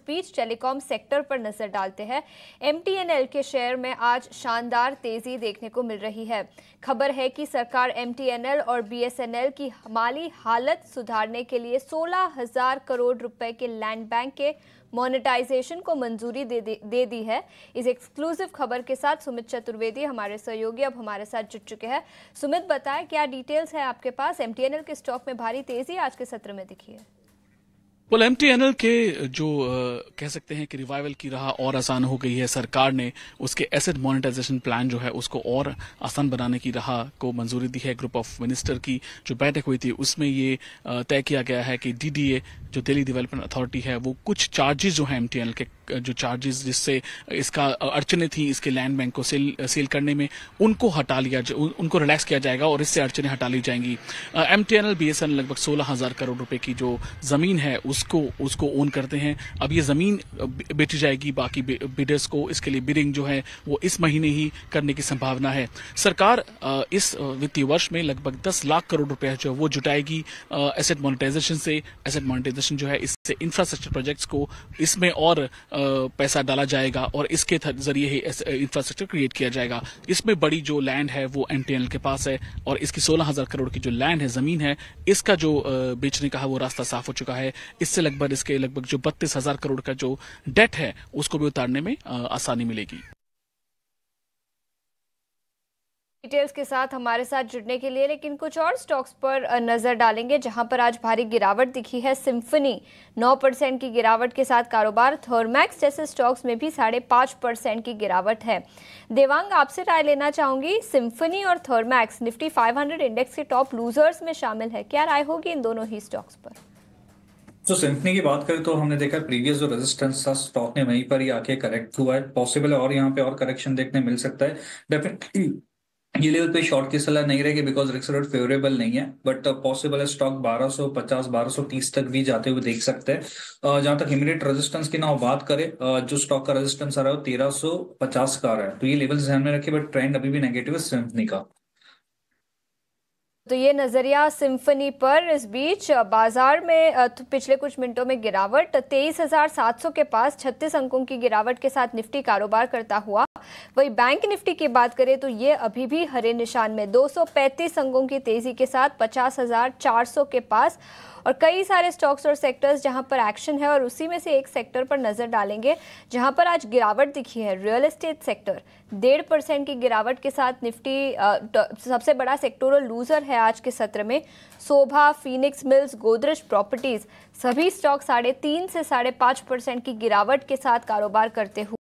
बीच telecom sector पर नजर डालते हैं। एमटीएनएल के शेयर में आज शानदार तेजी देखने को मिल रही है। खबर है कि सरकार एमटीएनएल और बीएसएनएल की माली हालत सुधारने के लिए 16,000 करोड़ रुपए के लैंड बैंक के मोनेटाइजेशन को मंजूरी दे दी है। इस एक्सक्लूसिव खबर के साथ सुमित चतुर्वेदी हमारे सहयोगी अब हमारे साथ जुड़ चुके हैं। सुमित, बताएं क्या डिटेल्स है आपके पास? एमटीएनएल के स्टॉक में भारी तेजी आज के सत्र में दिखी है। एमटीएनएल के जो कह सकते हैं कि रिवाइवल की राह और आसान हो गई है। सरकार ने उसके एसेट मोनेटाइजेशन प्लान जो है उसको और आसान बनाने की राह को मंजूरी दी है। ग्रुप ऑफ मिनिस्टर की जो बैठक हुई थी उसमें ये तय किया गया है कि डीडीए जो दिल्ली डेवलपमेंट अथॉरिटी है वो कुछ चार्जेस जो है एमटीएनएल के जो चार्जेस जिससे इसका अड़चने थी इसके लैंड बैंक को सेल करने में उनको हटा लिया उनको रिलैक्स किया जाएगा और इससे अड़चने हटा ली जाएंगी। एमटीएनएल बीएसएनएल लगभग 16,000 करोड़ रुपए की जो जमीन है उसको ओन करते हैं। अब ये जमीन बेची जाएगी बाकी बिडर्स को। इसके लिए बिडिंग जो है वो इस महीने ही करने की संभावना है। सरकार इस वित्तीय वर्ष में लगभग 10 लाख करोड़ रुपए जो है वो जुटाएगी एसेट मोनेटाइजेशन से। एसेट मोनेटाइजेशन जो है इससे इंफ्रास्ट्रक्चर प्रोजेक्ट्स को इसमें और पैसा डाला जाएगा और इसके जरिए ही इंफ्रास्ट्रक्चर क्रिएट किया जाएगा। इसमें बड़ी जो लैंड है वो एमटीएनएल के पास है और इसकी 16,000 करोड़ की जो लैंड है, जमीन है, इसका जो बेचने का है वो रास्ता साफ हो चुका है। इससे लगभग जो 32,000 करोड़ का जो डेट है उसको भी उतारने में आसानी मिलेगी। डिटेल्स के साथ हमारे साथ जुड़ने के लिए लेकिन कुछ और स्टॉक्स पर नजर डालेंगे जहां पर आज भारी गिरावट दिखी है। सिम्फनी 9% की गिरावट के साथ कारोबार। थर्मैक्स जैसे स्टॉक्स में भी 5.5% की गिरावट है। देवांग, आपसे राय लेना चाहूंगी। सिम्फनी और थर्मैक्स निफ्टी 500 इंडेक्स के टॉप लूजर्स में शामिल है। क्या राय होगी इन दोनों ही स्टॉक्स पर? तो सिम्फनी की बात करें तो हमने देखा प्रीवियस जो रेजिस्टेंस था स्टॉक ने वहीं पर ही आके करेक्ट हुआ है। पॉसिबल है और यहाँ पे और करेक्शन देखने मिल सकता है। डेफिनेटली ये लेवल पे शॉर्ट की सलाह नहीं रहेगी बिकॉज रिस्क रेट फेवरेबल नहीं है, बट पॉसिबल है स्टॉक 1250 1230 तक भी जाते हुए देख सकते हैं। जहां तक इमीडिएट रेजिस्टेंस की ना बात करें, जो स्टॉक का रेजिस्टेंस आ रहा है वो 1350 का आ रहा है, तो ये लेवल ध्यान में रखिए। बट ट्रेंड अभी भी नेगेटिव है सिम्फनी का। तो ये नजरिया सिम्फनी पर। इस बीच बाजार में पिछले कुछ मिनटों में गिरावट 23,700 के पास 36 अंकों की गिरावट के साथ निफ्टी कारोबार करता हुआ। वही बैंक निफ्टी की बात करें तो ये अभी भी हरे निशान में 235 अंकों की तेजी के साथ 50,400 के पास। और कई सारे स्टॉक्स और सेक्टर्स जहां पर एक्शन है और उसी में से एक सेक्टर पर नजर डालेंगे जहां पर आज गिरावट दिखी है। रियल एस्टेट सेक्टर 1.5% की गिरावट के साथ निफ्टी सबसे बड़ा सेक्टोरल लूजर है आज के सत्र में। शोभा, फीनिक्स मिल्स, गोदरेज प्रॉपर्टीज सभी स्टॉक 3.5 से 5.5% की गिरावट के साथ कारोबार करते हुए